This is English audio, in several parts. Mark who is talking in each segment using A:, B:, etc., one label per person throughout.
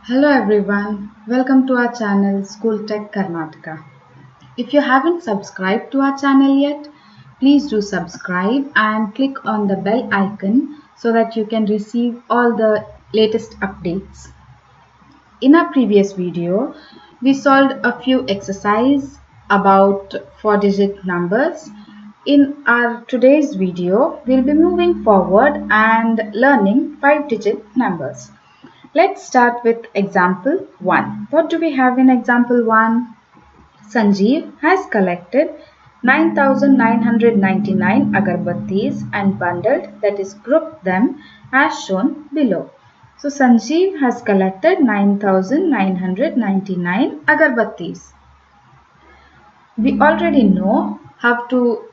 A: Hello everyone, welcome to our channel School Tech Karnataka. If you haven't subscribed to our channel yet, please do subscribe and click on the bell icon so that you can receive all the latest updates. In our previous video, we solved a few exercises about 4-digit numbers. In our today's video, we'll be moving forward and learning 5-digit numbers. Let's start with example 1. What do we have in example 1? Sanjeev has collected 9,999 agarbattis and bundled, that is grouped them as shown below. So Sanjeev has collected 9,999 agarbattis. We already know how to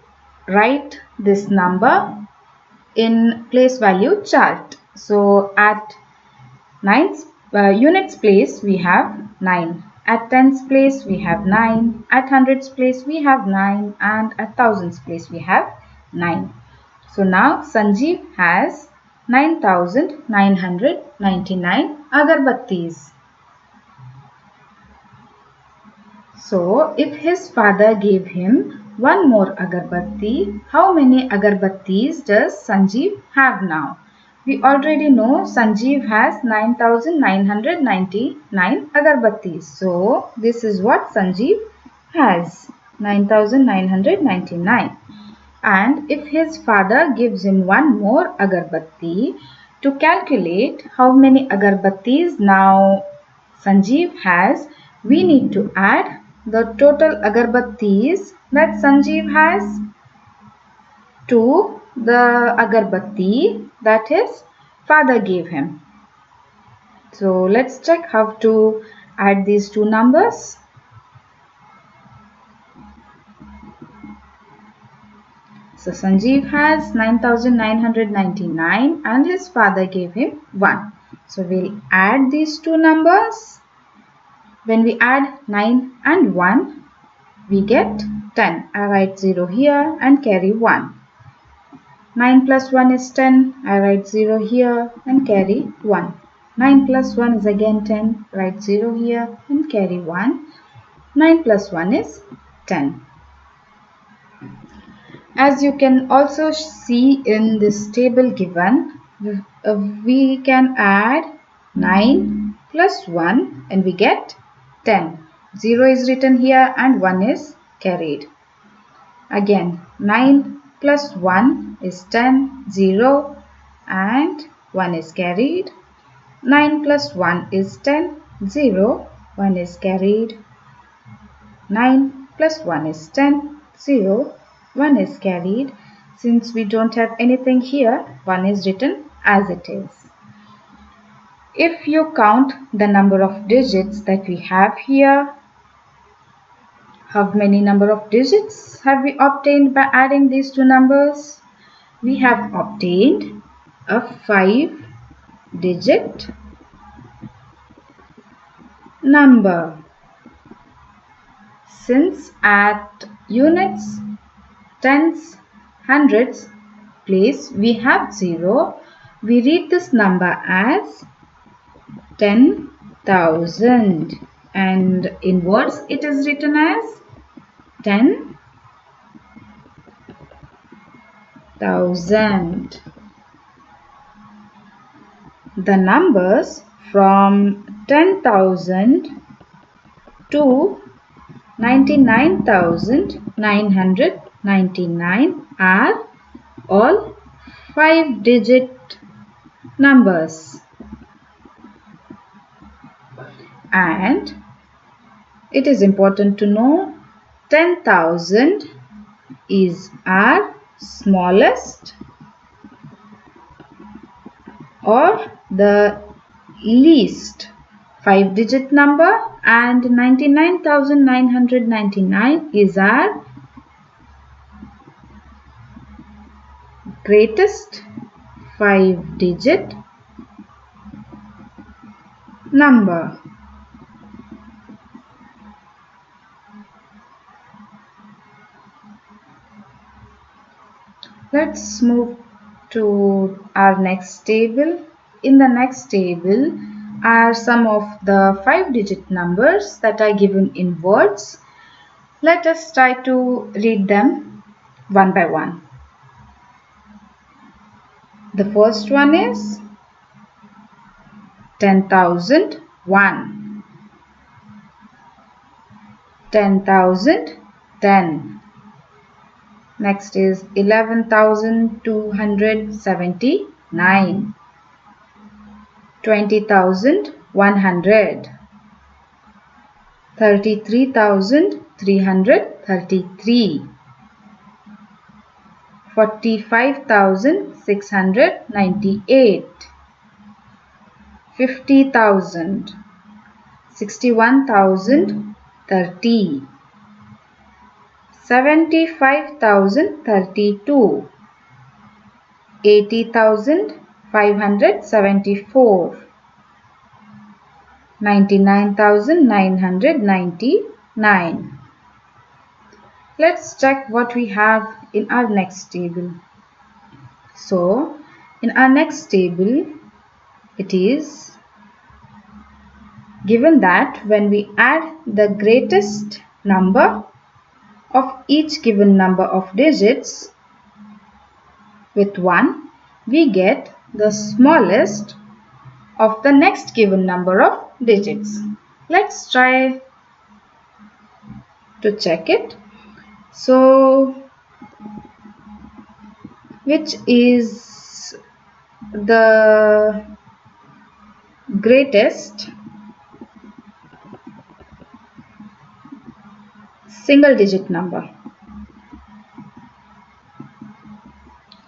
A: write this number in place value chart. So at units place we have 9. At tens place we have 9. At hundreds place we have 9. And at thousands place we have 9. So now Sanjeev has 9,999 agarbattis. So if his father gave him one more agarbatti, how many agarbattis does Sanjeev have now? We already know Sanjeev has 9,999 agarbattis. So this is what Sanjeev has, 9,999. And if his father gives him one more agarbatti, to calculate how many agarbattis now Sanjeev has, we need to add the total agarbattis that Sanjeev has to the agarbatti that his father gave him. So let's check how to add these two numbers. So Sanjeev has 9,999 and his father gave him 1. So we'll add these two numbers. When we add 9 and 1, we get 10. I write 0 here and carry 1. 9 plus 1 is 10. I write 0 here and carry 1. 9 plus 1 is again 10. Write 0 here and carry 1. 9 plus 1 is 10. As you can also see in this table given, we can add 9 plus 1 and we get 10. 0 is written here and 1 is carried. Again 9 plus 1 is 10, 0 and 1 is carried. 9 plus 1 is 10, 0, 1 is carried. 9 plus 1 is 10, 0, 1 is carried. Since we don't have anything here, 1 is written as it is. If you count the number of digits that we have here, how many number of digits have we obtained by adding these two numbers? We have obtained a 5-digit number. Since at units, tens, hundreds place we have 0, we read this number as 10,000 and in words it is written as 10,000. The numbers from 10,000 to 99,999 are all 5-digit numbers, and it is important to know 10,000 is our smallest or the least 5-digit number, and 99,999 is our greatest 5-digit number. Let's move to our next table. In the next table, are some of the 5-digit numbers that are given in words. Let us try to read them one by one. The first one is 10,001, 10,010. Next is 11,279, 20,100, 33,333, 45,698, 50,000, 61,030, 75,032, 80,574, 99,999. Let's check what we have in our next table. So, in our next table, it is given that when we add the greatest number of each given number of digits with 1, we get the smallest of the next given number of digits. Let's try to check it. So, which is the greatest single digit number?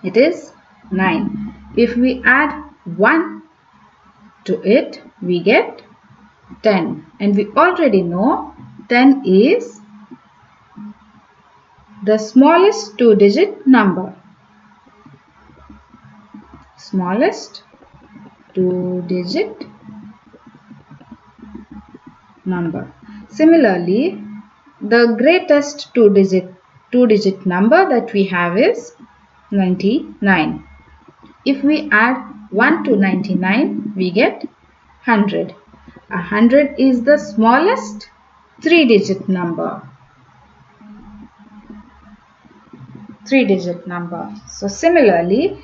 A: It is 9. If we add 1 to it, we get 10. And we already know 10 is the smallest 2-digit number. Smallest 2-digit number. Similarly, the greatest 2-digit number that we have is 99. If we add 1 to 99, we get 100. 100 is the smallest 3-digit number. 3-digit number. So similarly,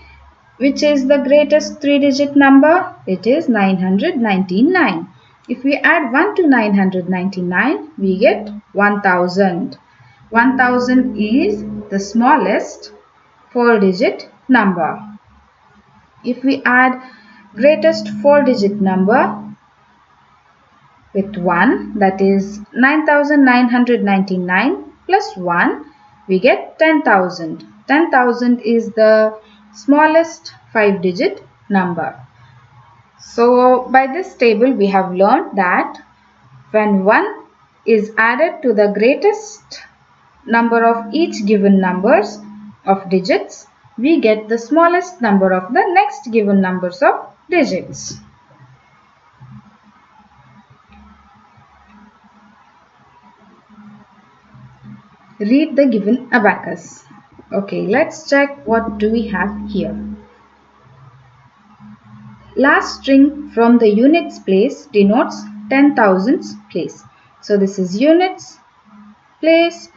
A: which is the greatest 3-digit number? It is 999. If we add 1 to 999, we get 1000. 1000 is the smallest 4-digit number. If we add greatest 4-digit number with 1, that is 9999 plus 1, we get 10,000. 10,000 is the smallest 5-digit number. So by this table we have learned that when 1 is added to the greatest number of each given numbers of digits, we get the smallest number of the next given numbers of digits. Read the given abacus. Okay, let's check what do we have here. Last string from the units place denotes 10,000s place. So this is units place,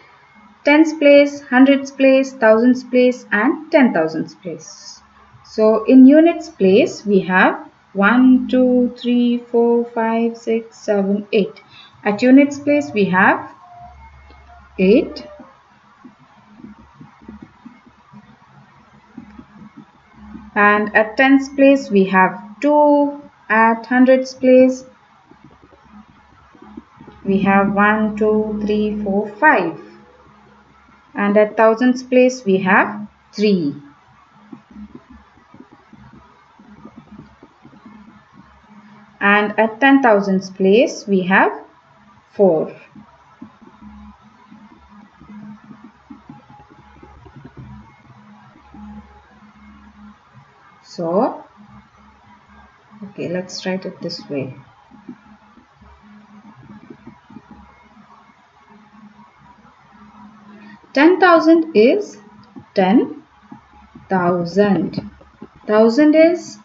A: tens place, hundreds place, thousands place and 10,000s place. So in units place we have 1, 2, 3, 4, 5, 6, 7, 8. At units place we have 8. And at tens place we have 2. At hundreds place we have 1, 2, 3, 4, 5. And at thousands place we have 3. And at 10,000s place we have 4. So, okay, let's write it this way. $10,000 is 10,000. 1000 is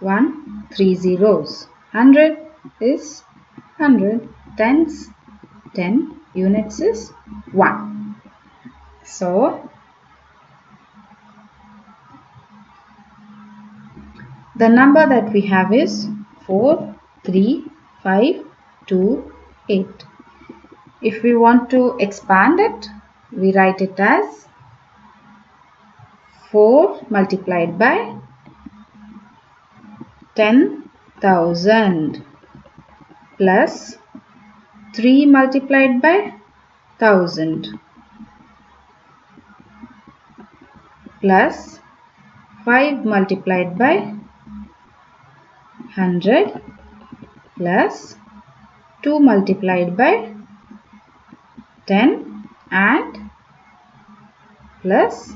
A: 1, 3 zeros. 100 is 100. Tens, 10. Units is 1. So, the number that we have is 4, 3, 5, 2, 8. If we want to expand it, we write it as 4 multiplied by 10,000 plus 3 multiplied by 1000 plus 5 multiplied by 100 plus 2 multiplied by 10 and plus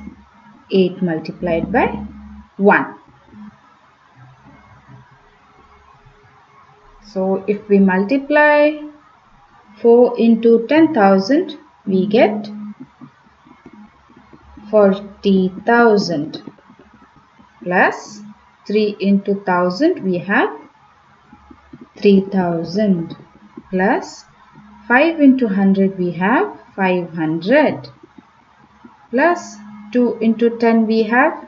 A: 8 multiplied by 1. So if we multiply 4 into 10,000, we get 40,000 plus 3 into 1000, we have 3,000 plus 5 into 100, we have 500 plus 2 into 10, we have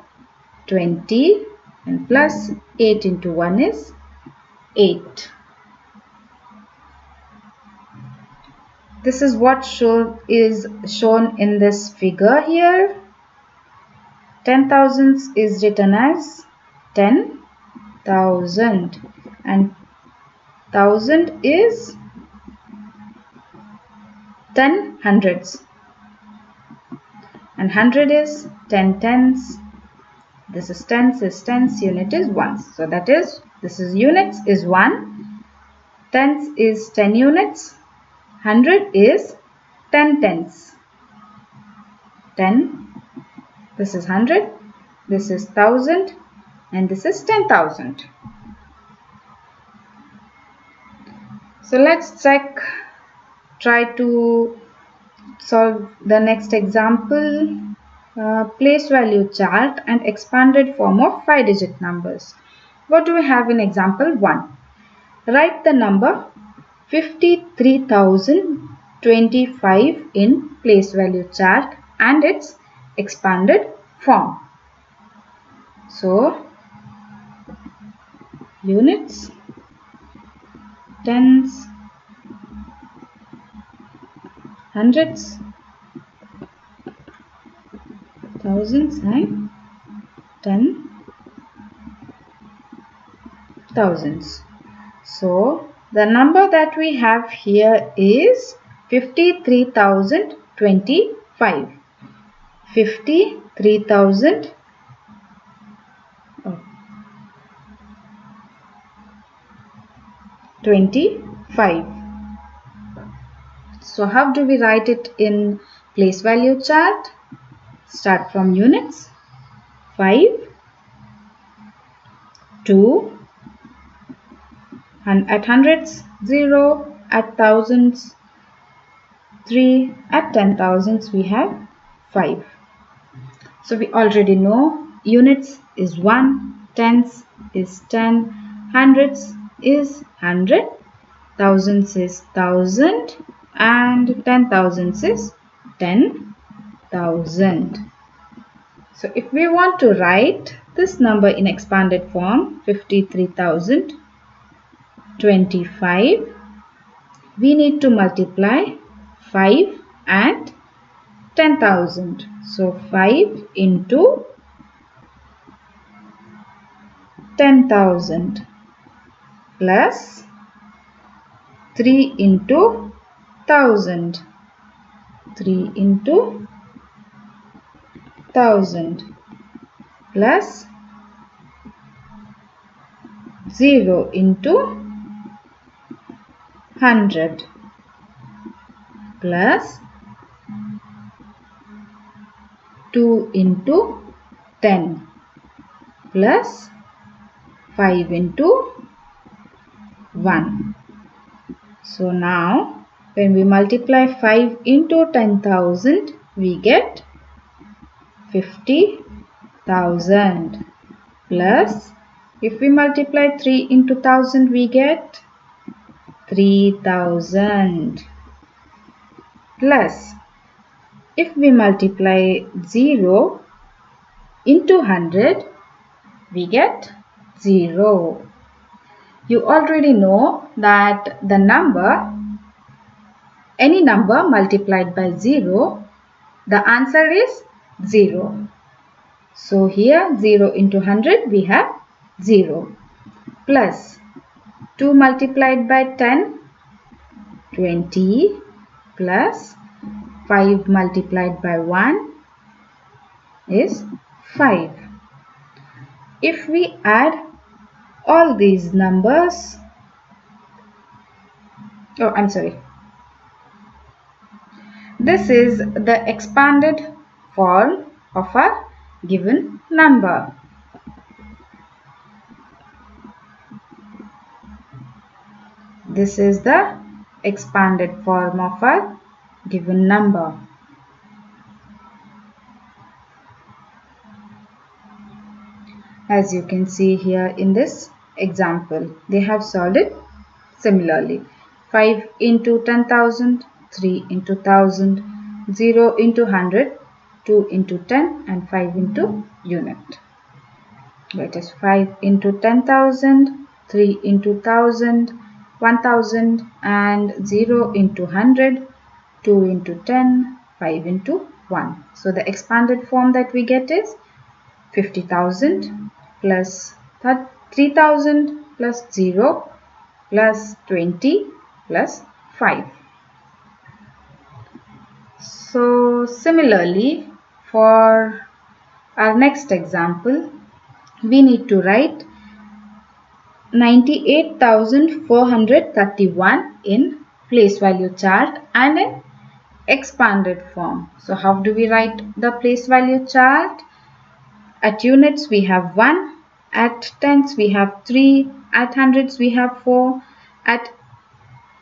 A: 20 and plus 8 into 1 is 8. This is what is shown in this figure here. 10,000 is written as 10,000 and 1000 is 10 hundreds and 100 is 10 tens. This is tens, unit is ones. So that is, this is units is 1, tens is 10 units, 100 is 10 tens. 10, this is 100, this is 1000 and this is 10,000. So let's try to solve the next example. Place value chart and expanded form of 5-digit numbers. What do we have in example 1? Write the number 53,025 in place value chart and its expanded form. So, units, tens, hundreds, thousands and 10,000s. So, the number that we have here is 53,025. 53,025. So, how do we write it in place value chart? Start from units. 5, 2, and at hundreds 0, at thousands 3, at 10,000s we have 5. So we already know units is 1, tens is 10, hundreds is 100, thousands is 1000 and 10,000s is 10,000. So if we want to write this number in expanded form 53,025, we need to multiply 5 and 10,000. So 5 into 10,000 plus 3 into 1000. 3 into 1000 plus 0 into 100 plus 2 into 10 plus 5 into 1. So now when we multiply 5 into 10,000, we get 50,000 plus If we multiply 3 into 1000, we get 3000. Plus, if we multiply 0 into 100, we get 0. You already know that the number, any number multiplied by 0, the answer is 0. So here 0 into 100 we have 0. Plus 2 multiplied by 10, 20, plus 5 multiplied by 1 is 5. If we add all these numbers, this is the expanded form of a given number. This is the expanded form of a given number. As you can see here in this example, they have solved it similarly. 5 into 10,000, 3 into 1000, 0 into 100, 2 into 10 and 5 into unit. That is 5 into 10,000, 3 into 1000, 1000 and 0 into 100, 2 into 10, 5 into 1. So the expanded form that we get is 50,000 plus 3000 plus 0 plus 20 plus 5. So similarly, for our next example, we need to write 98,431 in place value chart and in expanded form. So how do we write the place value chart? At units we have 1, at tens we have 3, at hundreds we have 4, at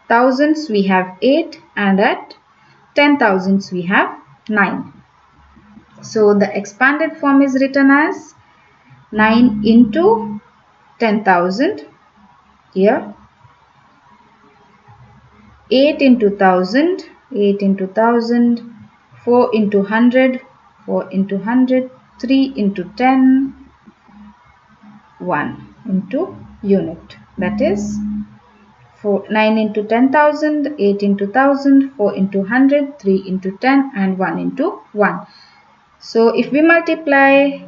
A: thousands we have 8 and at 10,000s we have 9. So the expanded form is written as 9 into 10,000 here, 8 into 1000, 8 into 1000, 4 into 100, 4 into 100, 3 into 10, 1 into unit. That is 9 into 10,000, 8 into 1000, 4 into 100, 3 into 10 and 1 into 1. So if we multiply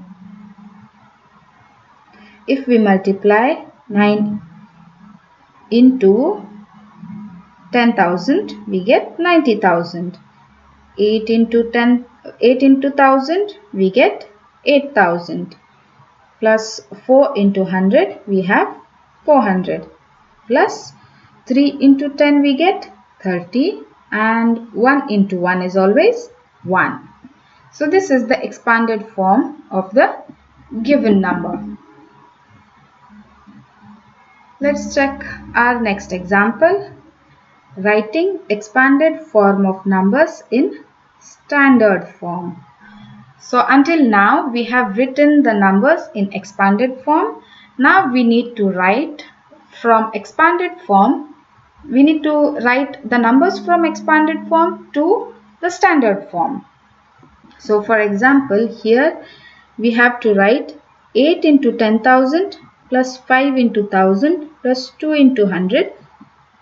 A: 9 into 10,000, we get 90,000. 8 into 1000, we get 8,000. Plus 4 into 100, we have 400. Plus 3 into 10, we get 30. And 1 into 1 is always 1. So this is the expanded form of the given number. Let's check our next example. Writing expanded form of numbers in standard form. So until now we have written the numbers in expanded form. Now we need to write from expanded form. We need to write the numbers from expanded form to the standard form. So for example, here we have to write 8 into 10,000 plus 5 into 1000 plus 2 into 100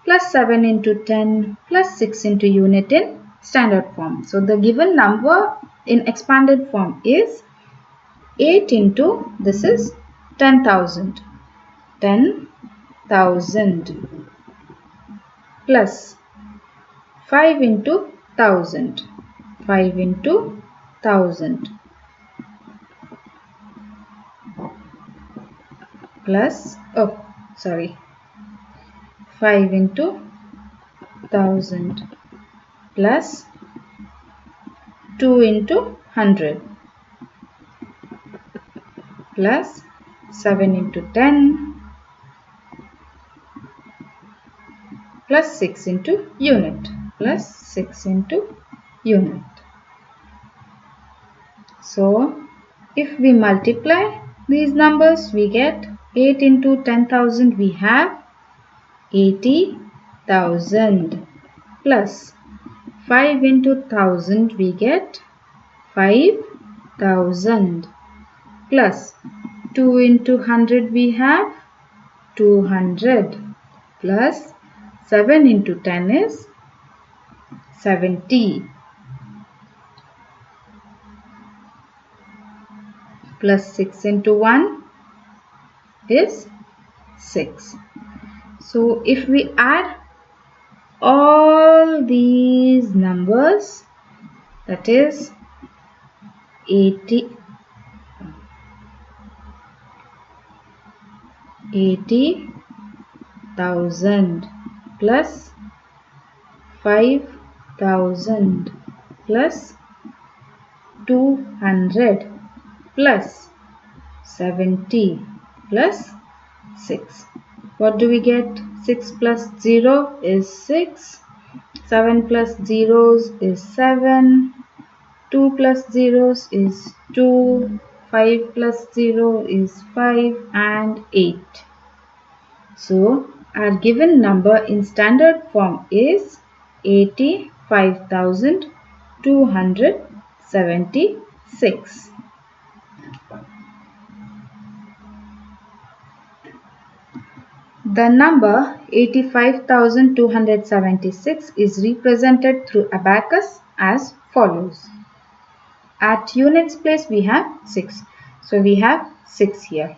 A: plus 7 into 10 plus 6 into unit in standard form. So the given number in expanded form is 8 into, this is 10,000, 10,000 plus 5 into 1000, 5 into 1000 plus 5 into 1000 plus 2 into 100 plus 7 into 10 plus 6 into unit, plus 6 into unit. So if we multiply these numbers, we get 8 into 10,000 we have 80,000 plus 5 into 1000 we get 5,000 plus 2 into 100 we have 200 plus 7 into 10 is 70 plus 6 into 1 is 6. So if we add all these numbers, that is 80,000 plus 5,000 plus 200 plus 70 plus 6. What do we get? 6 plus 0 is 6. 7 plus zeros is 7. 2 plus zeros is 2. 5 plus 0 is 5 and 8. So our given number in standard form is 85,276. The number 85,276 is represented through abacus as follows. At units place we have 6. So we have 6 here.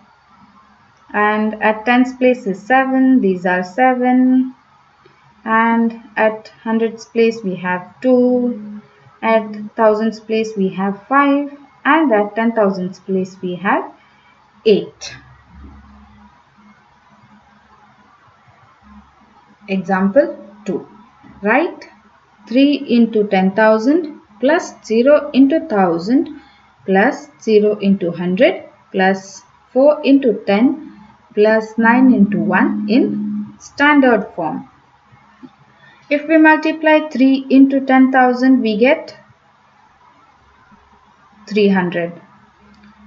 A: And at tens place is 7. These are 7. And at hundreds place we have 2. At thousands place we have 5. And at 10,000s place we have 8. Example 2. Write 3 into 10,000 plus 0 into 1000 plus 0 into 100 plus 4 into 10 plus 9 into 1 in standard form. If we multiply 3 into 10,000 we get 300.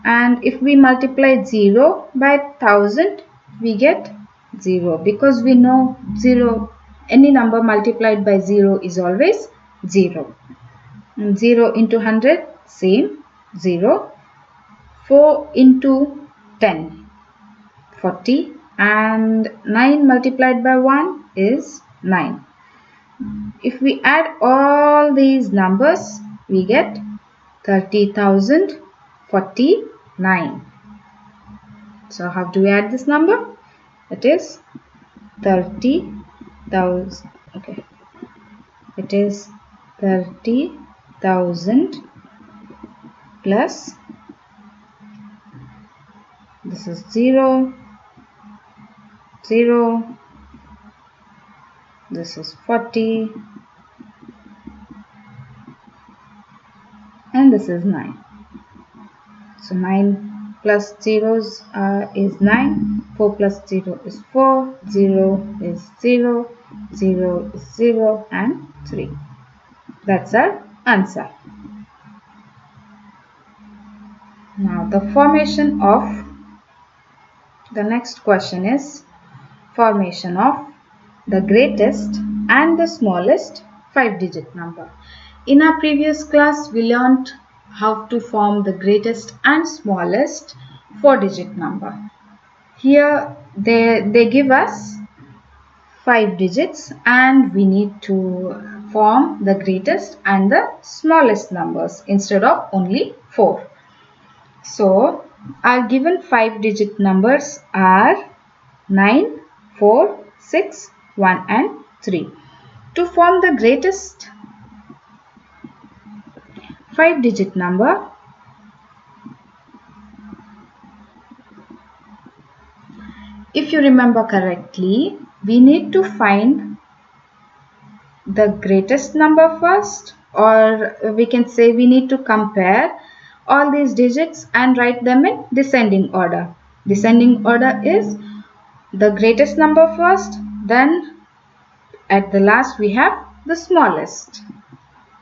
A: And if we multiply 0 by 1000 we get 0, because we know 0, any number multiplied by 0 is always 0. And 0 into 100 same 0. 4 into 10 40 and 9 multiplied by 1 is 9. If we add all these numbers we get 30,049. So how do we add this number? It is 30,000. Okay. It is 30,000 plus, this is 0, 0, this is 40, and this is 9. So 9 plus zeros is 9, 4 plus 0 is 4, 0 is 0, 0 is 0 and 3. That's our answer. Now the formation of, the next question is formation of the greatest and the smallest 5-digit number. In our previous class we learnt how to form the greatest and smallest 4-digit number. Here they give us 5 digits and we need to form the greatest and the smallest numbers instead of only 4. So our given 5-digit numbers are 9, 4, 6, 1 and 3. To form the greatest 5-digit number, if you remember correctly, we need to find the greatest number first, or we can say we need to compare all these digits and write them in descending order. Descending order is the greatest number first, then at the last we have the smallest.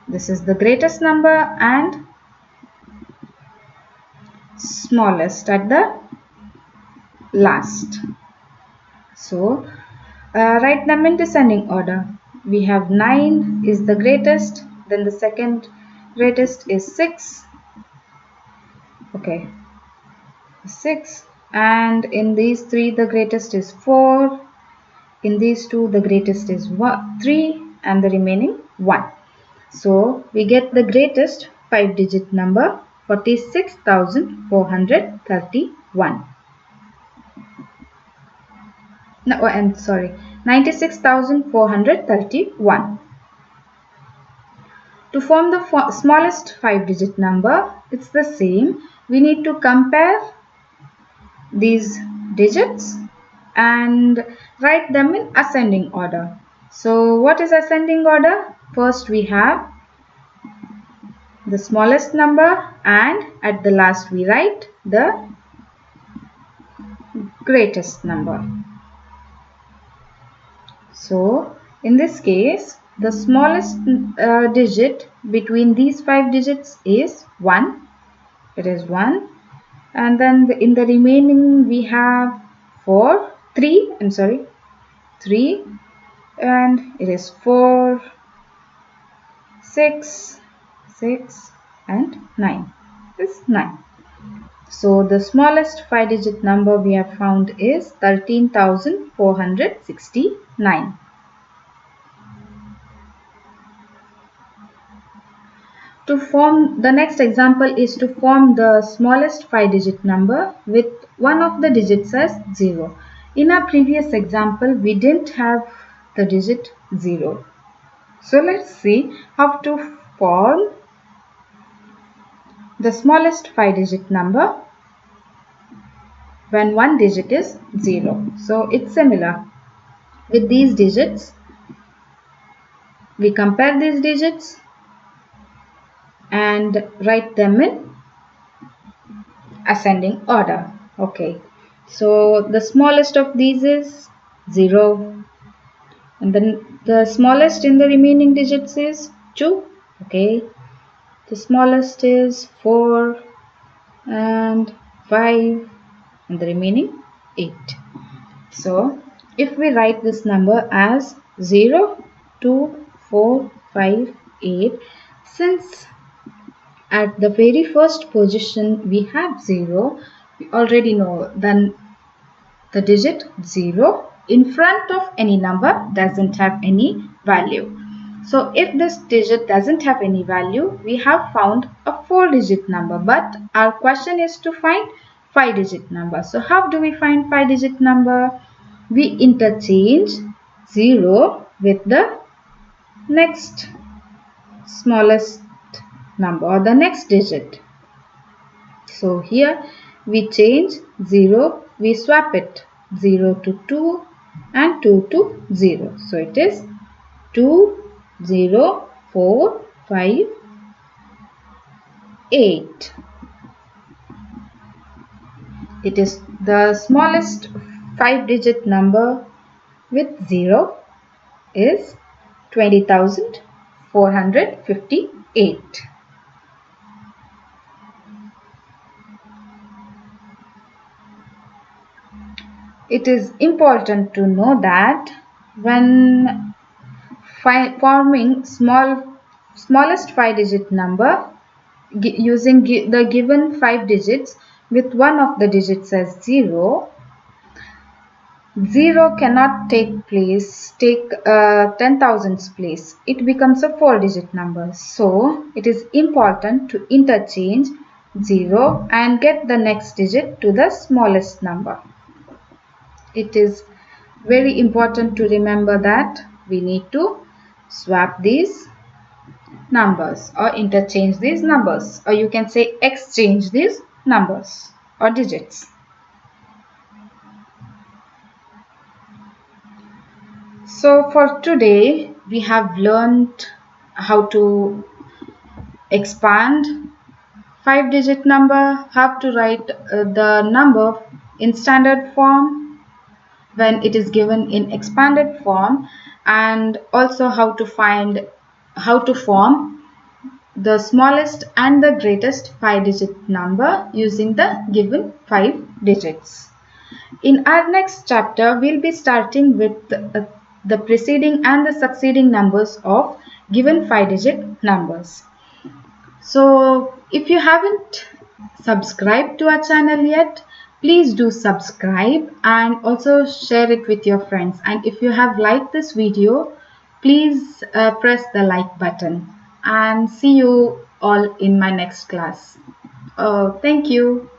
A: This is the greatest number and smallest at the last. So write them in descending order. We have 9 is the greatest, then the second greatest is 6. Okay, 6, and in these 3 the greatest is 4. In these 2 the greatest is 3 and the remaining 1. So we get the greatest 5-digit number 46,431. No, I'm sorry, 96,431. To form the smallest 5-digit number, it's the same. We need to compare these digits and write them in ascending order. So what is ascending order? First we have the smallest number and at the last we write the greatest number. So in this case, the smallest digit between these 5 digits is 1. It is 1. And then in the remaining we have 3, and it is 4, 6, and 9. This 9. So the smallest 5-digit number we have found is 13,469. To form the next example is to form the smallest 5-digit number with one of the digits as 0. In our previous example, we didn't have the digit 0. So let's see how to form the smallest 5-digit number when one digit is 0. So it's similar. With these digits, we compare these digits and write them in ascending order. Okay, so the smallest of these is 0, and then the smallest in the remaining digits is 2. Okay, the smallest is 4 and 5 and the remaining 8. So if we write this number as 0, 2, 4, 5, 8, since at the very first position we have 0, we already know then the digit 0 in front of any number doesn't have any value. So if this digit doesn't have any value, we have found a 4-digit number, but our question is to find 5-digit number. So how do we find 5-digit number? We interchange 0 with the next smallest number or the next digit. So here we change 0, we swap it 0 to 2 and 2 to 0. So it is 2, 0, 4, 5, 8. It is the smallest 5-digit number with 0 is 20,458. It is important to know that when forming smallest 5-digit number using the given 5 digits with one of the digits as 0, 0 cannot take 10,000's place. It becomes a 4-digit number. So it is important to interchange 0 and get the next digit to the smallest number. It is very important to remember that we need to swap these numbers or interchange these numbers, or you can say exchange these numbers or digits. So for today we have learned how to expand 5-digit number, how to write the number in standard form when it is given in expanded form, and also how to form the smallest and the greatest 5-digit number using the given 5 digits. In our next chapter, we'll be starting with the preceding and the succeeding numbers of given 5-digit numbers. So, if you haven't subscribed to our channel yet, please do subscribe and also share it with your friends. And if you have liked this video, please press the like button. And see you all in my next class. Thank you.